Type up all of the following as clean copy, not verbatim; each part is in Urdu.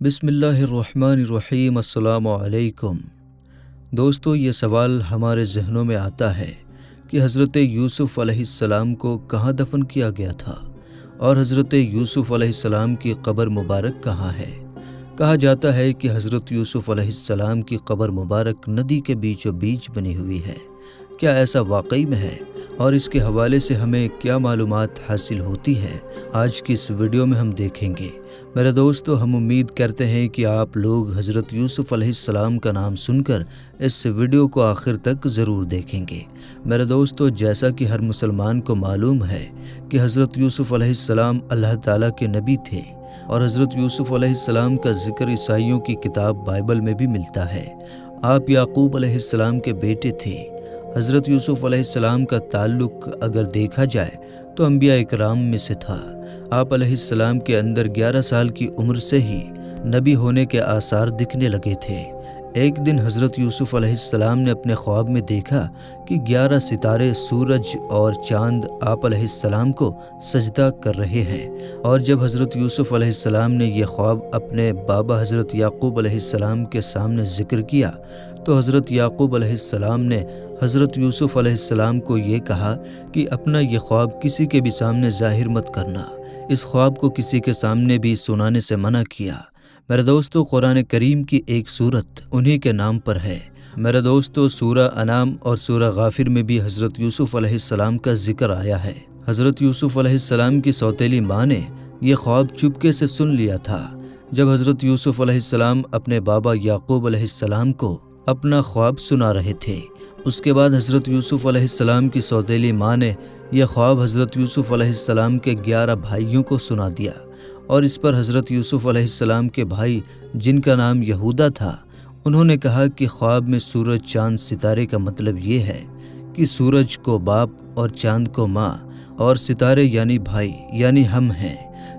بسم اللہ الرحمن الرحیم۔ السلام علیکم دوستو، یہ سوال ہمارے ذہنوں میں آتا ہے کہ حضرت یوسف علیہ السلام کو کہاں دفن کیا گیا تھا اور حضرت یوسف علیہ السلام کی قبر مبارک کہاں ہے۔ کہا جاتا ہے کہ حضرت یوسف علیہ السلام کی قبر مبارک ندی کے بیچوں بیچ بنی ہوئی ہے۔ کیا ایسا واقعی میں ہے اور اس کے حوالے سے ہمیں کیا معلومات حاصل ہوتی ہے، آج کی اس ویڈیو میں ہم دیکھیں گے۔ میرے دوستو، ہم امید کرتے ہیں کہ آپ لوگ حضرت یوسف علیہ السلام کا نام سن کر اس ویڈیو کو آخر تک ضرور دیکھیں گے۔ میرے دوستو، جیسا کہ ہر مسلمان کو معلوم ہے کہ حضرت یوسف علیہ السلام اللہ تعالیٰ کے نبی تھے، اور حضرت یوسف علیہ السلام کا ذکر عیسائیوں کی کتاب بائبل میں بھی ملتا ہے۔ آپ یعقوب علیہ السلام کے بیٹے تھے۔ حضرت یوسف علیہ السلام کا تعلق اگر دیکھا جائے تو انبیاء اکرام میں سے تھا۔ آپ علیہ السلام کے اندر 11 سال کی عمر سے ہی نبی ہونے کے آثار دکھنے لگے تھے۔ ایک دن حضرت یوسف علیہ السلام نے اپنے خواب میں دیکھا کہ 11 ستارے، سورج اور چاند آپ علیہ السلام کو سجدہ کر رہے ہیں، اور جب حضرت یوسف علیہ السلام نے یہ خواب اپنے بابا حضرت یعقوب علیہ السلام کے سامنے ذکر کیا تو حضرت یعقوب علیہ السلام نے حضرت یوسف علیہ السلام کو یہ کہا کہ اپنا یہ خواب کسی کے بھی سامنے ظاہر مت کرنا۔ اس خواب کو کسی کے سامنے بھی سنانے سے منع کیا۔ میرے دوستو، قرآن کریم کی ایک سورت انہی کے نام پر ہے۔ میرے دوستو، سورہ انعام اور سورہ غافر میں بھی حضرت یوسف علیہ السلام کا ذکر آیا ہے۔ حضرت یوسف علیہ السلام کی سوتیلی ماں نے یہ خواب چپکے سے سن لیا تھا۔ جب حضرت یوسف علیہ السلام اپنے بابا یعقوب علیہ السلام کو اپنا خواب سنا رہے تھے، اس کے بعد حضرت یوسف علیہ السلام کی سوتیلی ماں نے یہ خواب حضرت یوسف علیہ السلام کے 11 بھائیوں کو سنا دیا، اور اس پر حضرت یوسف علیہ السلام کے بھائی، جن کا نام یہودا تھا، انہوں نے کہا کہ خواب میں سورج، چاند، ستارے کا مطلب یہ ہے کہ سورج کو باپ اور چاند کو ماں، اور ستارے یعنی بھائی، یعنی ہم ہیں،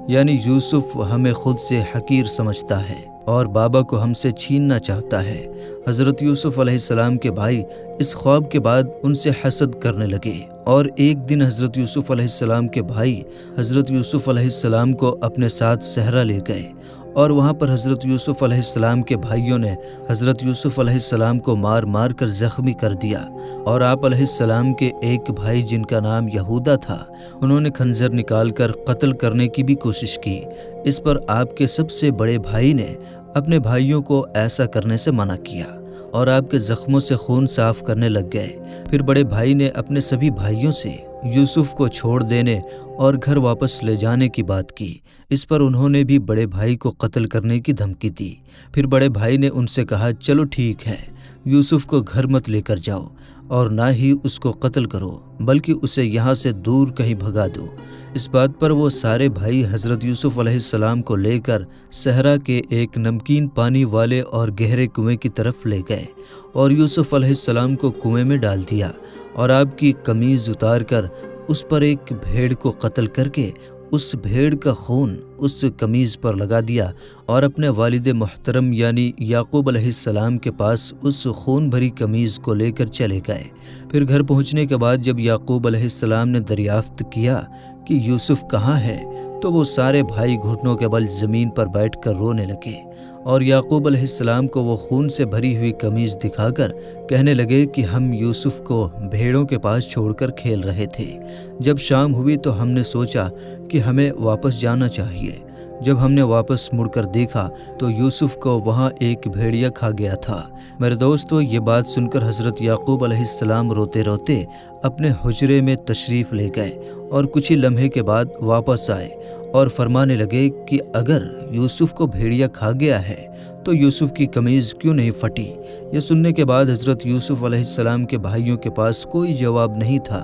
یعنی یوسف ہمیں خود سے حقیر سمجھتا ہے اور بابا کو ہم سے چھیننا چاہتا ہے۔ حضرت یوسف علیہ السلام کے بھائی اس خواب کے بعد ان سے حسد کرنے لگے، اور ایک دن حضرت یوسف علیہ السلام کے بھائی حضرت یوسف علیہ السلام کو اپنے ساتھ صحرا لے گئے، اور وہاں پر حضرت یوسف علیہ السلام کے بھائیوں نے حضرت یوسف علیہ السلام کو مار مار کر زخمی کر دیا، اور آپ علیہ السلام کے ایک بھائی جن کا نام یہودا تھا، انہوں نے خنجر نکال کر قتل کرنے کی بھی کوشش کی۔ اس پر آپ کے سب سے بڑے بھائی نے اپنے بھائیوں کو ایسا کرنے سے منع کیا، اور آپ کے زخموں سے خون صاف کرنے لگ گئے۔ پھر بڑے بھائی نے اپنے سبھی بھائیوں سے یوسف کو چھوڑ دینے اور گھر واپس لے جانے کی بات کی۔ اس پر انہوں نے بھی بڑے بھائی کو قتل کرنے کی دھمکی دی۔ پھر بڑے بھائی نے ان سے کہا، چلو ٹھیک ہے، یوسف کو گھر مت لے کر جاؤ، اور نہ ہی اس کو قتل کرو، بلکہ اسے یہاں سے دور کہیں بھگا دو۔ اس بات پر وہ سارے بھائی حضرت یوسف علیہ السلام کو لے کر صحرا کے ایک نمکین پانی والے اور گہرے کنویں کی طرف لے گئے، اور یوسف علیہ السلام کو کنویں میں ڈال دیا، اور آپ کی قمیض اتار کر اس پر ایک بھیڑ کو قتل کر کے اس بھیڑ کا خون اس قمیض پر لگا دیا، اور اپنے والد محترم یعنی یعقوب علیہ السلام کے پاس اس خون بھری قمیض کو لے کر چلے گئے۔ پھر گھر پہنچنے کے بعد جب یعقوب علیہ السلام نے دریافت کیا کہ یوسف کہاں ہے، تو وہ سارے بھائی گھٹنوں کے بل زمین پر بیٹھ کر رونے لگے، اور یعقوب علیہ السلام کو وہ خون سے بھری ہوئی قمیض دکھا کر کہنے لگے کہ ہم یوسف کو بھیڑوں کے پاس چھوڑ کر کھیل رہے تھے۔ جب شام ہوئی تو ہم نے سوچا کہ ہمیں واپس جانا چاہیے۔ جب ہم نے واپس مڑ کر دیکھا تو یوسف کو وہاں ایک بھیڑیا کھا گیا تھا۔ میرے دوستو، یہ بات سن کر حضرت یعقوب علیہ السلام روتے روتے اپنے حجرے میں تشریف لے گئے، اور کچھ ہی لمحے کے بعد واپس آئے اور فرمانے لگے کہ اگر یوسف کو بھیڑیا کھا گیا ہے تو یوسف کی قمیض کیوں نہیں پھٹی؟ یہ سننے کے بعد حضرت یوسف علیہ السلام کے بھائیوں کے پاس کوئی جواب نہیں تھا۔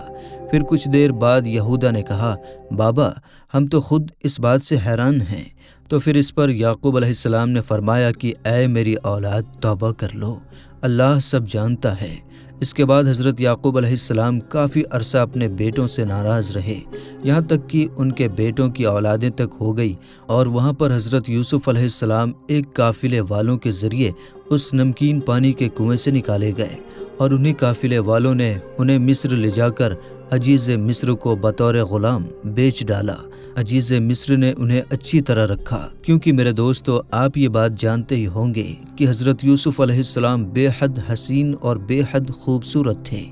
پھر کچھ دیر بعد یہودا نے کہا، بابا، ہم تو خود اس بات سے حیران ہیں۔ تو پھر اس پر یعقوب علیہ السلام نے فرمایا کہ اے میری اولاد، توبہ کر لو، اللہ سب جانتا ہے۔ اس کے بعد حضرت یعقوب علیہ السلام کافی عرصہ اپنے بیٹوں سے ناراض رہے، یہاں تک کہ ان کے بیٹوں کی اولادیں تک ہو گئی، اور وہاں پر حضرت یوسف علیہ السلام ایک قافلے والوں کے ذریعے اس نمکین پانی کے کنویں سے نکالے گئے، اور انہی قافلے والوں نے انہیں مصر لے جا کر عزیز مصر کو بطور غلام بیچ ڈالا۔ عزیز مصر نے انہیں اچھی طرح رکھا، کیونکہ میرے دوستو آپ یہ بات جانتے ہی ہوں گے کہ حضرت یوسف علیہ السلام بے حد حسین اور بے حد خوبصورت تھے۔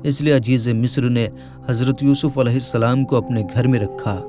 اس لیے عزیز مصر نے حضرت یوسف علیہ السلام کو اپنے گھر میں رکھا،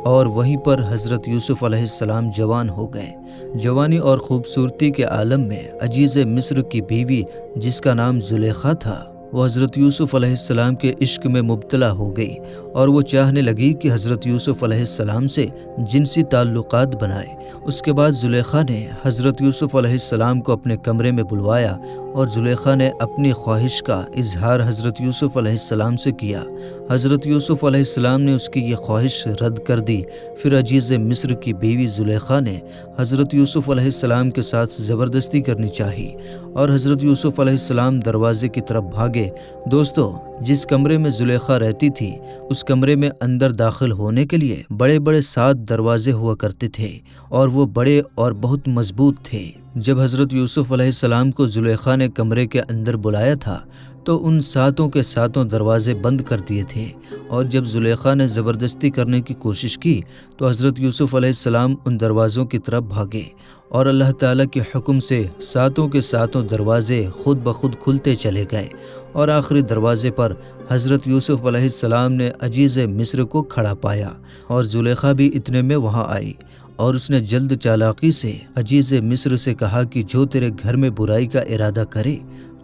اور وہیں پر حضرت یوسف علیہ السلام جوان ہو گئے۔ جوانی اور خوبصورتی کے عالم میں عزیز مصر کی بیوی، جس کا نام زلیخا تھا، وہ حضرت یوسف علیہ السلام کے عشق میں مبتلا ہو گئی، اور وہ چاہنے لگی کہ حضرت یوسف علیہ السلام سے جنسی تعلقات بنائے۔ اس کے بعد زلیخا نے حضرت یوسف علیہ السلام کو اپنے کمرے میں بلوایا، اور زلیخا نے اپنی خواہش کا اظہار حضرت یوسف علیہ السلام سے کیا۔ حضرت یوسف علیہ السلام نے اس کی یہ خواہش رد کر دی۔ پھر عزیز مصر کی بیوی زلیخا نے حضرت یوسف علیہ السلام کے ساتھ زبردستی کرنی چاہی، اور حضرت یوسف علیہ السلام دروازے کی طرف بھاگے۔ دوستو، جس کمرے میں زلیخا رہتی تھی، اس کمرے میں اندر داخل ہونے کے لیے بڑے بڑے 7 دروازے ہوا کرتے تھے، اور وہ بڑے اور بہت مضبوط تھے۔ جب حضرت یوسف علیہ السلام کو زلیخا نے کمرے کے اندر بلایا تھا تو ان 7 کے 7 دروازے بند کر دیے تھے، اور جب زلیخا نے زبردستی کرنے کی کوشش کی تو حضرت یوسف علیہ السلام ان دروازوں کی طرف بھاگے، اور اللہ تعالیٰ کے حکم سے 7 کے 7 دروازے خود بخود کھلتے چلے گئے، اور آخری دروازے پر حضرت یوسف علیہ السلام نے عزیز مصر کو کھڑا پایا، اور زلیخا بھی اتنے میں وہاں آئی، اور اس نے جلد چالاکی سے عزیز مصر سے کہا کہ جو تیرے گھر میں برائی کا ارادہ کرے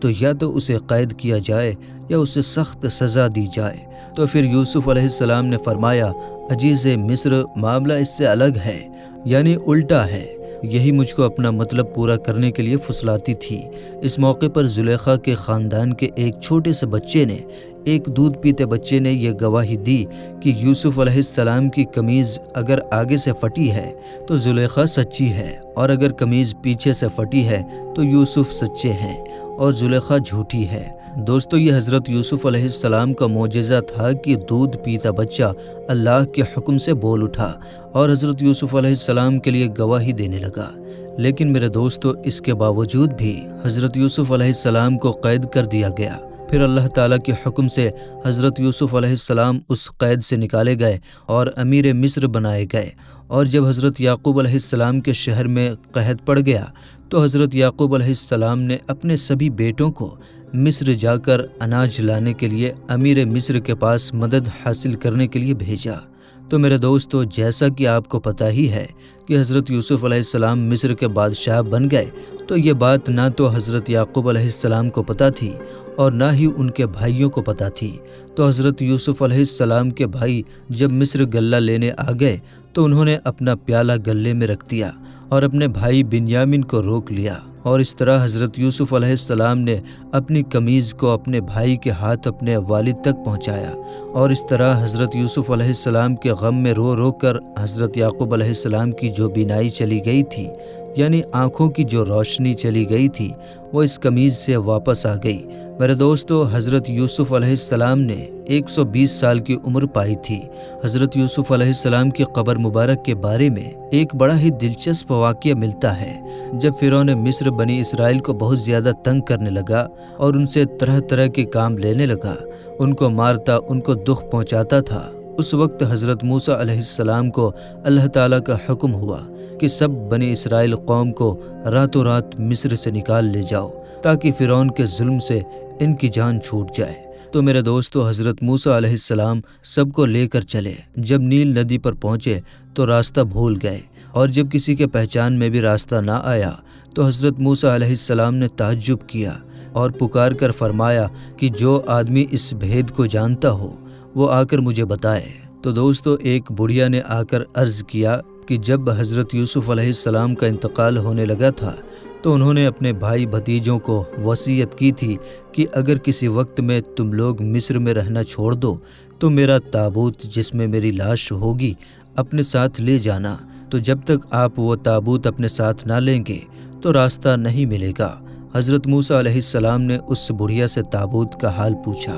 تو یا تو اسے قید کیا جائے یا اسے سخت سزا دی جائے۔ تو پھر یوسف علیہ السلام نے فرمایا، عزیز مصر، معاملہ اس سے الگ ہے، یعنی الٹا ہے۔ یہی مجھ کو اپنا مطلب پورا کرنے کے لیے پھسلاتی تھی۔ اس موقع پر زلیخا کے خاندان کے ایک چھوٹے سے بچے نے، ایک دودھ پیتے بچے نے یہ گواہی دی کہ یوسف علیہ السلام کی قمیض اگر آگے سے پھٹی ہے تو زلیخا سچی ہے، اور اگر قمیض پیچھے سے پھٹی ہے تو یوسف سچے ہیں اور زلیخا جھوٹی ہے۔ دوستو، یہ حضرت یوسف علیہ السلام کا معجزہ تھا کہ دودھ پیتا بچہ اللہ کے حکم سے بول اٹھا اور حضرت یوسف علیہ السلام کے لیے گواہی دینے لگا۔ لیکن میرے دوستو، اس کے باوجود بھی حضرت یوسف علیہ السلام کو قید کر دیا گیا۔ پھر اللہ تعالیٰ کے حکم سے حضرت یوسف علیہ السلام اس قید سے نکالے گئے اور امیر مصر بنائے گئے، اور جب حضرت یعقوب علیہ السلام کے شہر میں قحط پڑ گیا تو حضرت یعقوب علیہ السلام نے اپنے سبھی بیٹوں کو مصر جا کر اناج لانے کے لیے امیر مصر کے پاس مدد حاصل کرنے کے لیے بھیجا۔ تو میرے دوستو، جیسا کہ آپ کو پتہ ہی ہے کہ حضرت یوسف علیہ السلام مصر کے بادشاہ بن گئے، تو یہ بات نہ تو حضرت یعقوب علیہ السلام کو پتہ تھی اور نہ ہی ان کے بھائیوں کو پتہ تھی۔ تو حضرت یوسف علیہ السلام کے بھائی جب مصر غلہ لینے آ گئے تو انہوں نے اپنا پیالہ غلے میں رکھ دیا اور اپنے بھائی بنیامین کو روک لیا، اور اس طرح حضرت یوسف علیہ السلام نے اپنی قمیض کو اپنے بھائی کے ہاتھ اپنے والد تک پہنچایا، اور اس طرح حضرت یوسف علیہ السلام کے غم میں رو رو کر حضرت یعقوب علیہ السلام کی جو بینائی چلی گئی تھی، یعنی آنکھوں کی جو روشنی چلی گئی تھی، وہ اس قمیض سے واپس آ گئی۔ میرے دوستو، حضرت یوسف علیہ السلام نے 120 سال کی عمر پائی تھی۔ حضرت یوسف علیہ السلام کی قبر مبارک کے بارے میں ایک بڑا ہی دلچسپ واقعہ ملتا ہے۔ جب فرعون مصر بنی اسرائیل کو بہت زیادہ تنگ کرنے لگا اور ان سے طرح طرح کے کام لینے لگا، ان کو مارتا، ان کو دکھ پہنچاتا تھا، اس وقت حضرت موسیٰ علیہ السلام کو اللہ تعالیٰ کا حکم ہوا کہ سب بنی اسرائیل قوم کو راتوں رات مصر سے نکال لے جاؤ تاکہ فرعون کے ظلم سے ان کی جان چھوٹ جائے۔ تو میرے دوستو، حضرت موسیٰ علیہ السلام سب کو لے کر چلے۔ جب نیل ندی پر پہنچے تو راستہ بھول گئے، اور جب کسی کے پہچان میں بھی راستہ نہ آیا تو حضرت موسیٰ علیہ السلام نے تعجب کیا اور پکار کر فرمایا کہ جو آدمی اس بھید کو جانتا ہو وہ آ کر مجھے بتائے۔ تو دوستو، ایک بڑھیا نے آ کر عرض کیا کہ جب حضرت یوسف علیہ السلام کا انتقال ہونے لگا تھا تو انہوں نے اپنے بھائی بھتیجوں کو وصیت کی تھی کہ اگر کسی وقت میں تم لوگ مصر میں رہنا چھوڑ دو تو میرا تابوت جس میں میری لاش ہوگی اپنے ساتھ لے جانا۔ تو جب تک آپ وہ تابوت اپنے ساتھ نہ لیں گے تو راستہ نہیں ملے گا۔ حضرت موسیٰ علیہ السلام نے اس بڑھیا سے تابوت کا حال پوچھا